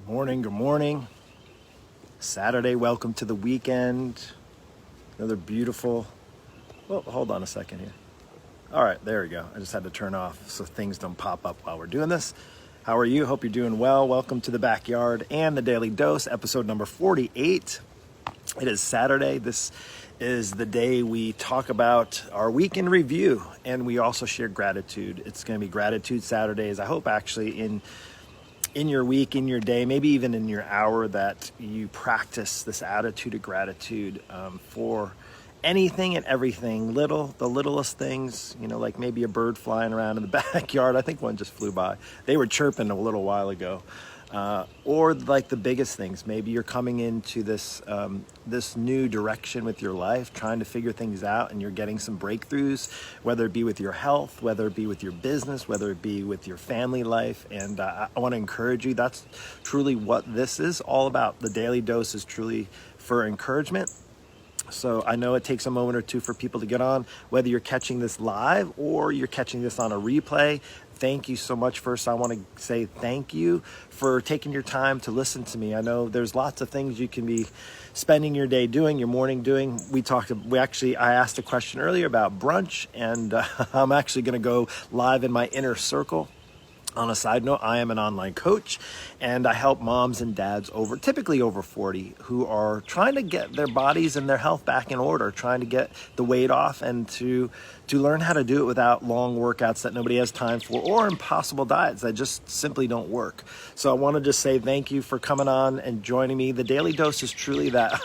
Good morning. Saturday, welcome to the weekend. Another beautiful, well, hold on a second here. All right, there we go. I just had to turn off so things don't pop up while we're doing this. How are you? Hope you're doing well. Welcome to the backyard and the Daily Dose, episode number 48. It is Saturday. This is the day we talk about our week in review, and we also share gratitude. It's going to be Gratitude Saturdays. I hope actually in your week, in your day, maybe even in your hour, that you practice this attitude of gratitude for anything and everything, the littlest things, like maybe a bird flying around in the backyard. I think one just flew by. They were chirping a little while ago. Or like the biggest things. Maybe you're coming into this new direction with your life, trying to figure things out, and you're getting some breakthroughs, whether it be with your health, whether it be with your business, whether it be with your family life. And I want to encourage you. That's truly what this is all about. The Daily Dose is truly for encouragement. So I know it takes a moment or two for people to get on, whether you're catching this live or you're catching this on a replay. Thank you so much. First, I want to say thank you for taking your time to listen to me. I know there's lots of things you can be spending your day doing, your morning doing. I asked a question earlier about brunch, and I'm actually going to go live in my inner circle. On a side note, I am an online coach, and I help moms and dads typically over 40, who are trying to get their bodies and their health back in order, trying to get the weight off, and to learn how to do it without long workouts that nobody has time for, or impossible diets that just simply don't work. So I want to just say thank you for coming on and joining me. The Daily Dose is truly that.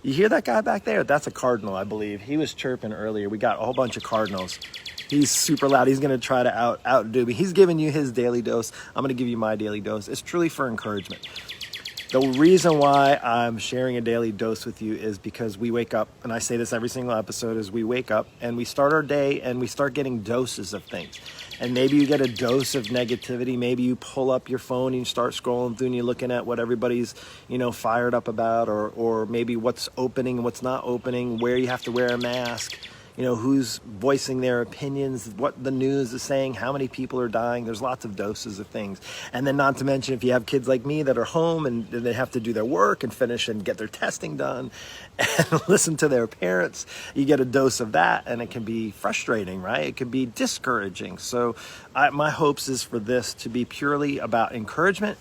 You hear that guy back there? That's a cardinal, I believe. He was chirping earlier. We got a whole bunch of cardinals. He's super loud. He's going to try to outdo me. He's giving you his daily dose. I'm going to give you my daily dose. It's truly for encouragement. The reason why I'm sharing a daily dose with you is because we wake up, and I say this every single episode, is we wake up and we start our day and we start getting doses of things. And maybe you get a dose of negativity. Maybe you pull up your phone and you start scrolling through and you're looking at what everybody's, fired up about, or maybe what's opening and what's not opening, where you have to wear a mask. Who's voicing their opinions, what the news is saying, how many people are dying. There's lots of doses of things. And then not to mention, if you have kids like me that are home and they have to do their work and finish and get their testing done and listen to their parents, you get a dose of that, and it can be frustrating, right? It can be discouraging. So my hopes is for this to be purely about encouragement.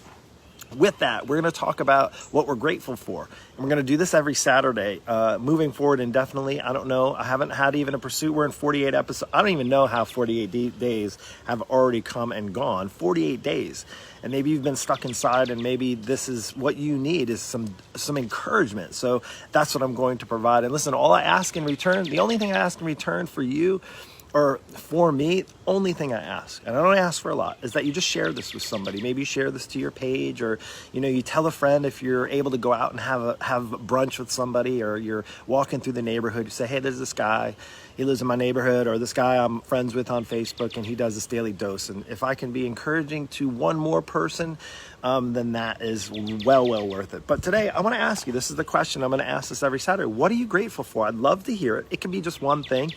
With that, we're going to talk about what we're grateful for. And we're going to do this every Saturday, moving forward indefinitely. I don't know. I haven't had even a pursuit. We're in 48 episodes. I don't even know how 48 days have already come and gone. 48 days. And maybe you've been stuck inside, and maybe this is what you need is some encouragement. So that's what I'm going to provide. And listen, all I ask in return, the only thing I ask in return for you, or for me, only thing I ask, and I don't ask for a lot, is that you just share this with somebody. Maybe you share this to your page, or you tell a friend if you're able to go out and have brunch with somebody, or you're walking through the neighborhood. You say, hey, there's this guy, he lives in my neighborhood, or this guy I'm friends with on Facebook, and he does this daily dose. And if I can be encouraging to one more person, then that is well worth it. But today, I want to ask you, this is the question, I'm going to ask this every Saturday. What are you grateful for? I'd love to hear it. It can be just one thing.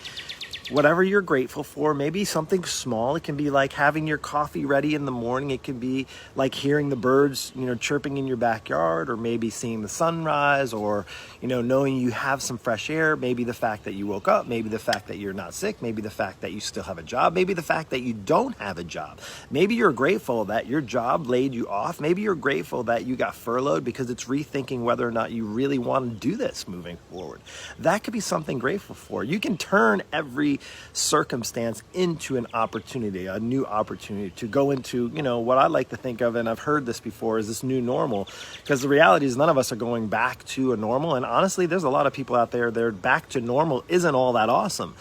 Whatever you're grateful for, maybe something small. It can be like having your coffee ready in the morning. It can be like hearing the birds, chirping in your backyard, or maybe seeing the sunrise, or, knowing you have some fresh air. Maybe the fact that you woke up, maybe the fact that you're not sick, maybe the fact that you still have a job, maybe the fact that you don't have a job. Maybe you're grateful that your job laid you off. Maybe you're grateful that you got furloughed because it's rethinking whether or not you really want to do this moving forward. That could be something grateful for. You can turn every circumstance into an opportunity, a new opportunity to go into, what I like to think of, and I've heard this before, is this new normal. Because the reality is none of us are going back to a normal. And honestly, there's a lot of people out there, their back to normal isn't all that awesome.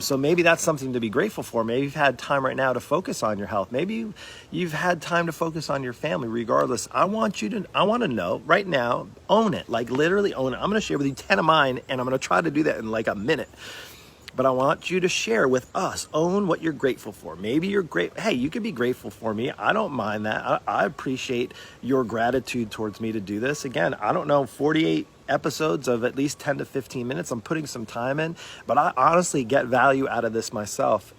So maybe that's something to be grateful for. Maybe you've had time right now to focus on your health. Maybe you've had time to focus on your family. Regardless, I want to know right now, own it, like literally own it. I'm going to share with you 10 of mine, and I'm going to try to do that in like a minute. But I want you to share with us, own what you're grateful for. Maybe you're hey, you can be grateful for me. I don't mind that. I appreciate your gratitude towards me to do this. Again, I don't know, 48 episodes of at least 10 to 15 minutes. I'm putting some time in, but I honestly get value out of this myself.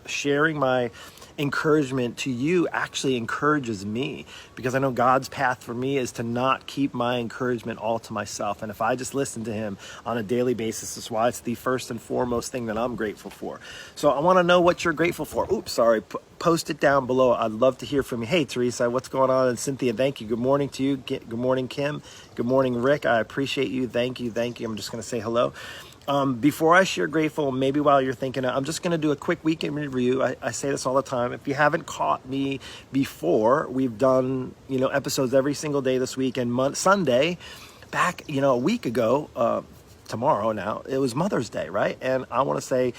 Sharing my encouragement to you actually encourages me, because I know God's path for me is to not keep my encouragement all to myself. And if I just listen to him on a daily basis, that's why it's the first and foremost thing that I'm grateful for. So I want to know what you're grateful for. Oops, sorry. Post it down below. I'd love to hear from you. Hey, Teresa, what's going on? And Cynthia, thank you. Good morning to you. Good morning, Kim. Good morning, Rick. I appreciate you. Thank you. Thank you. I'm just going to say hello. Before I share grateful, maybe while you're thinking, I'm just going to do a quick weekend review. I say this all the time. If you haven't caught me before, we've done, episodes every single day this week. And Sunday, back, a week ago, tomorrow now, it was Mother's Day, right? And I want to say,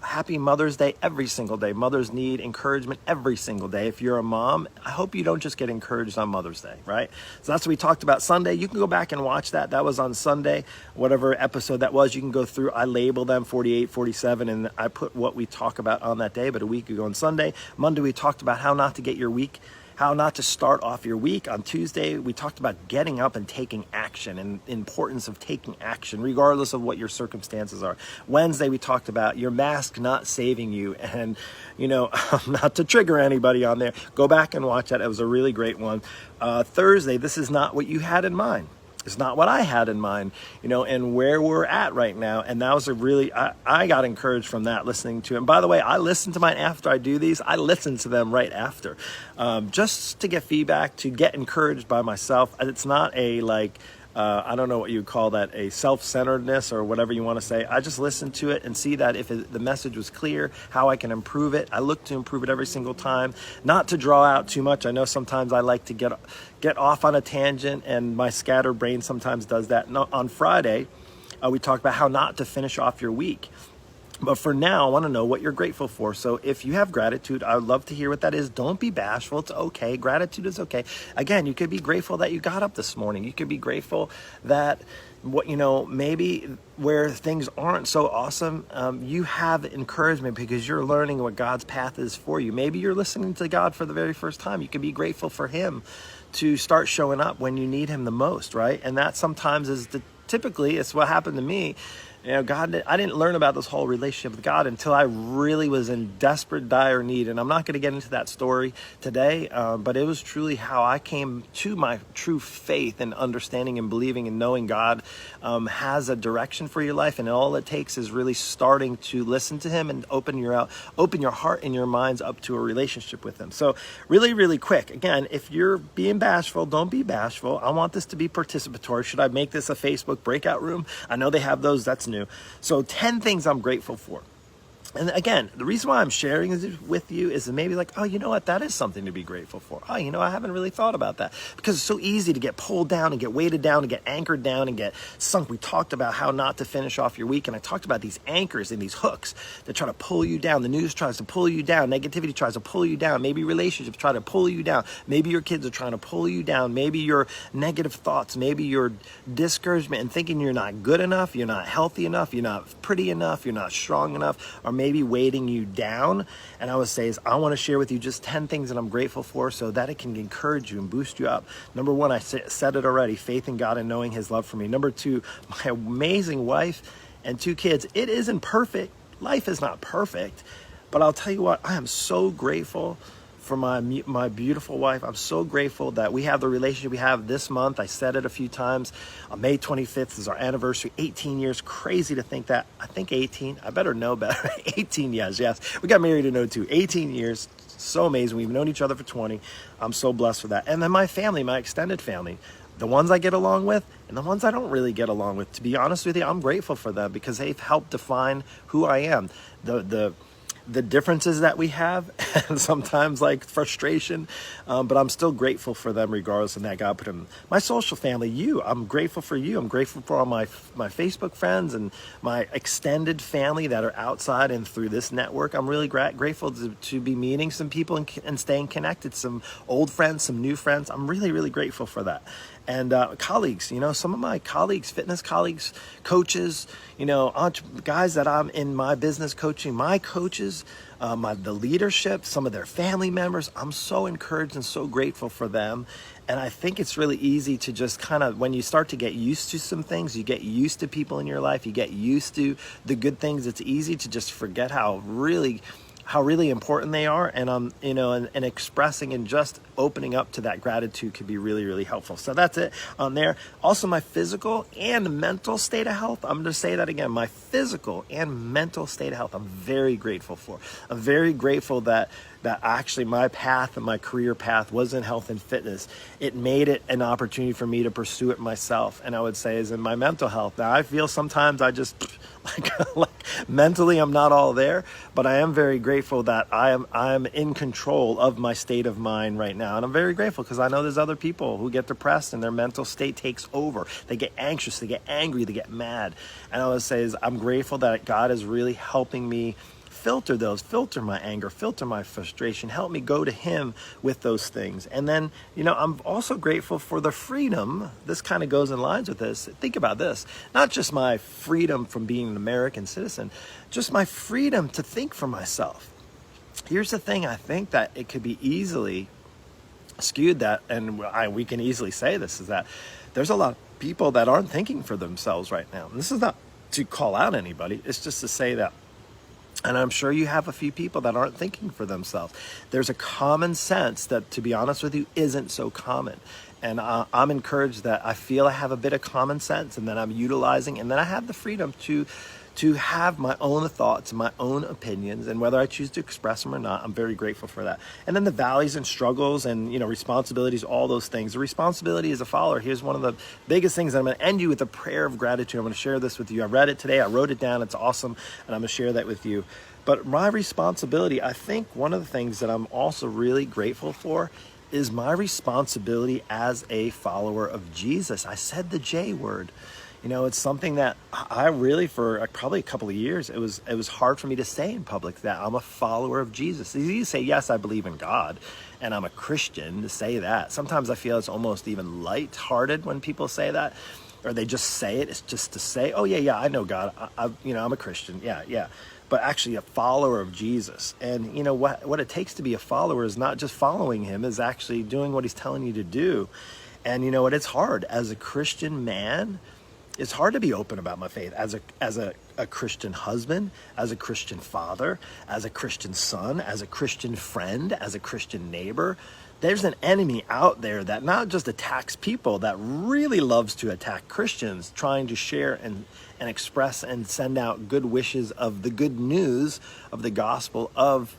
happy Mother's Day every single day. Mothers need encouragement every single day. If you're a mom, I hope you don't just get encouraged on Mother's Day, right? So that's what we talked about Sunday. You can go back and watch that. That was on Sunday, whatever episode that was. You can go through. I label them 48, 47, and I put what we talk about on that day. But a week ago on Sunday, Monday, we talked about how not to get your week, how not to start off your week. On Tuesday, we talked about getting up and taking action and the importance of taking action, regardless of what your circumstances are. Wednesday, we talked about your mask not saving you. And, not to trigger anybody on there, go back and watch that. It was a really great one. Thursday, this is not what you had in mind. It's not what I had in mind, and where we're at right now. And that was I got encouraged from that, listening to it. And by the way, I listen to mine after I do these. I listen to them right after, just to get feedback, to get encouraged by myself. It's not I don't know what you would call that, a self-centeredness or whatever you want to say. I just listen to it and see that if the message was clear, how I can improve it. I look to improve it every single time, not to draw out too much. I know sometimes I like to get off on a tangent, and my scattered brain sometimes does that. On Friday, we talked about how not to finish off your week. But for now, I want to know what you're grateful for. So if you have gratitude, I would love to hear what that is. Don't be bashful. It's okay. Gratitude is okay. Again, you could be grateful that you got up this morning. You could be grateful that maybe where things aren't so awesome, you have encouragement because you're learning what God's path is for you. Maybe you're listening to God for the very first time. You could be grateful for him to start showing up when you need him the most, right? And that sometimes is typically it's what happened to me. God, I didn't learn about this whole relationship with God until I really was in desperate, dire need. And I'm not going to get into that story today, but it was truly how I came to my true faith and understanding and believing and knowing God has a direction for your life. And all it takes is really starting to listen to him and open your heart and your minds up to a relationship with him. So really, really quick. Again, if you're being bashful, don't be bashful. I want this to be participatory. Should I make this a Facebook breakout room? I know they have those. That's new. So 10 things I'm grateful for. And again, the reason why I'm sharing this with you is maybe oh, you know what? That is something to be grateful for. Oh, I haven't really thought about that, because it's so easy to get pulled down and get weighted down and get anchored down and get sunk. We talked about how not to finish off your week. And I talked about these anchors and these hooks that try to pull you down. The news tries to pull you down. Negativity tries to pull you down. Maybe relationships try to pull you down. Maybe your kids are trying to pull you down. Maybe your negative thoughts, maybe your discouragement and thinking you're not good enough, you're not healthy enough, you're not pretty enough, you're not strong enough, or maybe weighting you down. And I would say I want to share with you just 10 things that I'm grateful for so that it can encourage you and boost you up. Number one, I said it already, faith in God and knowing his love for me. Number two, my amazing wife and 2 kids. It isn't perfect. Life is not perfect, but I'll tell you what, I am so grateful for my beautiful wife. I'm so grateful that we have the relationship we have this month. I said it a few times. On May 25th is our anniversary, 18 years. Crazy to think that. I think 18. I better know better. 18 years, yes. We got married in 02. 18 years. So amazing. We've known each other for 20. I'm so blessed for that. And then my family, my extended family, the ones I get along with and the ones I don't really get along with. To be honest with you, I'm grateful for them because they've helped define who I am. The differences that we have, and sometimes frustration, but I'm still grateful for them regardless of that. God put them. My social family, you, I'm grateful for you. I'm grateful for all my Facebook friends and my extended family that are outside and through this network. I'm really grateful to be meeting some people and staying connected, some old friends, some new friends. I'm really, really grateful for that. And colleagues, some of my colleagues, fitness colleagues, coaches, guys that I'm in my business coaching, my coaches, the leadership, some of their family members. I'm so encouraged and so grateful for them. And I think it's really easy to just when you start to get used to some things, you get used to people in your life, you get used to the good things, it's easy to just forget how how really important they are, and and expressing and just opening up to that gratitude could be really, really helpful. So that's it on there. Also, my physical and mental state of health. I'm going to say that again. My physical and mental state of health, I'm very grateful for. I'm very grateful that actually my path and my career path was in health and fitness. It made it an opportunity for me to pursue it myself. And I would say is in my mental health. Now I feel sometimes I just like mentally I'm not all there, but I am very grateful that I'm in control of my state of mind right now. And I'm very grateful because I know there's other people who get depressed and their mental state takes over. They get anxious, they get angry, they get mad. And I would say is I'm grateful that God is really helping me filter my anger, filter my frustration, help me go to him with those things. And then, I'm also grateful for the freedom. This kind of goes in lines with this. Think about this, not just my freedom from being an American citizen, just my freedom to think for myself. Here's the thing, I think that it could be easily skewed that, and we can easily say this, is that there's a lot of people that aren't thinking for themselves right now. And this is not to call out anybody, it's just to say that, and I'm sure you have a few people that aren't thinking for themselves. There's a common sense that, to be honest with you, isn't so common. And I'm encouraged that I feel I have a bit of common sense and that I'm utilizing, and then I have the freedom to have my own thoughts, my own opinions, and whether I choose to express them or not, I'm very grateful for that. And then the valleys and struggles and, responsibilities, all those things. The responsibility as a follower, here's one of the biggest things. I'm going to end you with a prayer of gratitude. I'm going to share this with you. I read it today. I wrote it down. It's awesome. And I'm going to share that with you. But my responsibility, I think one of the things that I'm also really grateful for is my responsibility as a follower of Jesus. I said the J word. It's something that I really, for probably a couple of years, it was hard for me to say in public that I'm a follower of Jesus. It's easy to say, yes, I believe in God, and I'm a Christian, to say that. Sometimes I feel it's almost even lighthearted when people say that, or they just say it. It's just to say, oh, yeah, I know God. I'm a Christian. Yeah. But actually a follower of Jesus. And what it takes to be a follower is not just following him, is actually doing what he's telling you to do. And you know what? It's hard as a Christian man. It's hard to be open about my faith as a Christian husband, as a Christian father, as a Christian son, as a Christian friend, as a Christian neighbor. There's an enemy out there that not just attacks people, that really loves to attack Christians, trying to share and express and send out good wishes of the good news of the gospel of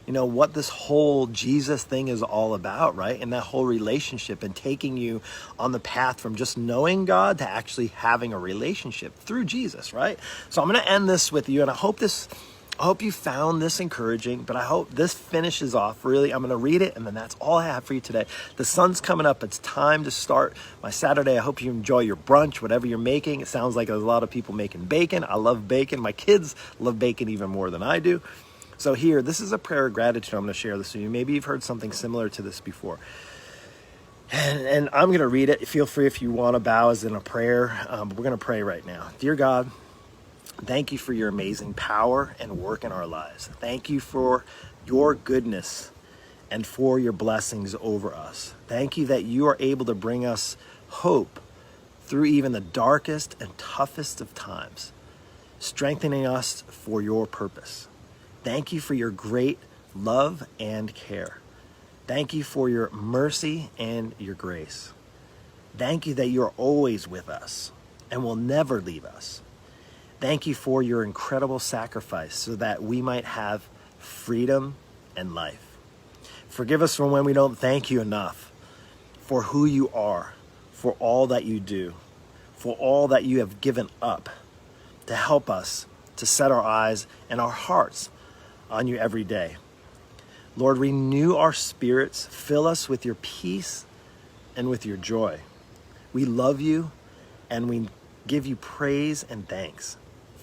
what this whole Jesus thing is all about, right? And that whole relationship, and taking you on the path from just knowing God to actually having a relationship through Jesus, right? So I'm going to end this with you, and I hope you found this encouraging, but I hope this finishes off really. I'm going to read it, and then that's all I have for you today. The sun's coming up. It's time to start my Saturday. I hope you enjoy your brunch, whatever you're making. It sounds like there's a lot of people making bacon. I love bacon. My kids love bacon even more than I do. So here, this is a prayer of gratitude. I'm going to share this with you. Maybe you've heard something similar to this before. And I'm going to read it. Feel free if you want to bow as in a prayer. But we're going to pray right now. Dear God, thank you for your amazing power and work in our lives. Thank you for your goodness and for your blessings over us. Thank you that you are able to bring us hope through even the darkest and toughest of times, strengthening us for your purpose. Thank you for your great love and care. Thank you for your mercy and your grace. Thank you that you're always with us and will never leave us. Thank you for your incredible sacrifice so that we might have freedom and life. Forgive us for when we don't thank you enough for who you are, for all that you do, for all that you have given up to help us to set our eyes and our hearts on you every day. Lord, renew our spirits, fill us with your peace and with your joy. We love you and we give you praise and thanks.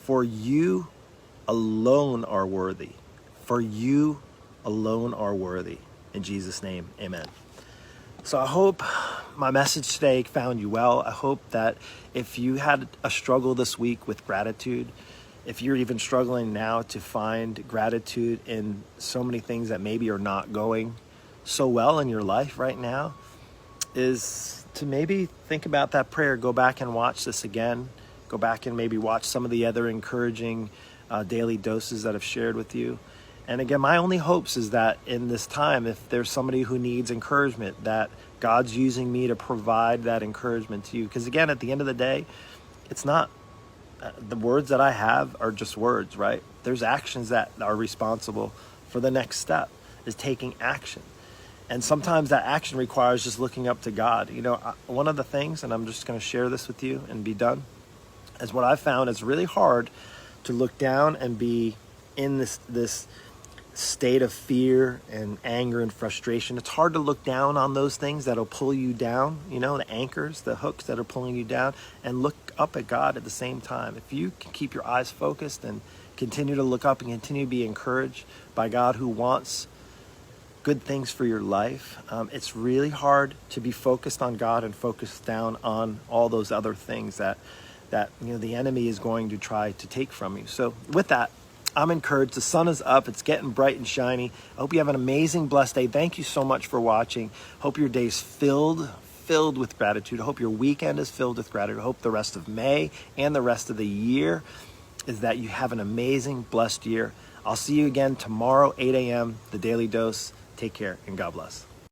For you alone are worthy. For you alone are worthy. In Jesus' name, amen. So I hope my message today found you well. I hope that if you had a struggle this week with gratitude, if you're even struggling now to find gratitude in so many things that maybe are not going so well in your life right now, is to maybe think about that prayer. Go back and watch this again. Go back and maybe watch some of the other encouraging daily doses that I've shared with you. And again, my only hopes is that in this time, if there's somebody who needs encouragement, that God's using me to provide that encouragement to you. Because again, at the end of the day, it's not, the words that I have are just words, right? There's actions that are responsible for the next step, is taking action. And sometimes that action requires just looking up to God. You know, one of the things, and I'm just going to share this with you and be done, is what I found is really hard to look down and be in this state of fear and anger and frustration. It's hard to look down on those things that'll pull you down, you know, the anchors, the hooks that are pulling you down, and look up at God at the same time. If you can keep your eyes focused and continue to look up and continue to be encouraged by God who wants good things for your life, it's really hard to be focused on God and focused down on all those other things that you know the enemy is going to try to take from you. So with that, I'm encouraged. The sun is up. It's getting bright and shiny. I hope you have an amazing, blessed day. Thank you so much for watching. Hope your day's filled with gratitude. I hope your weekend is filled with gratitude. I hope the rest of May and the rest of the year is that you have an amazing, blessed year. I'll see you again tomorrow, 8 a.m., The Daily Dose. Take care and God bless.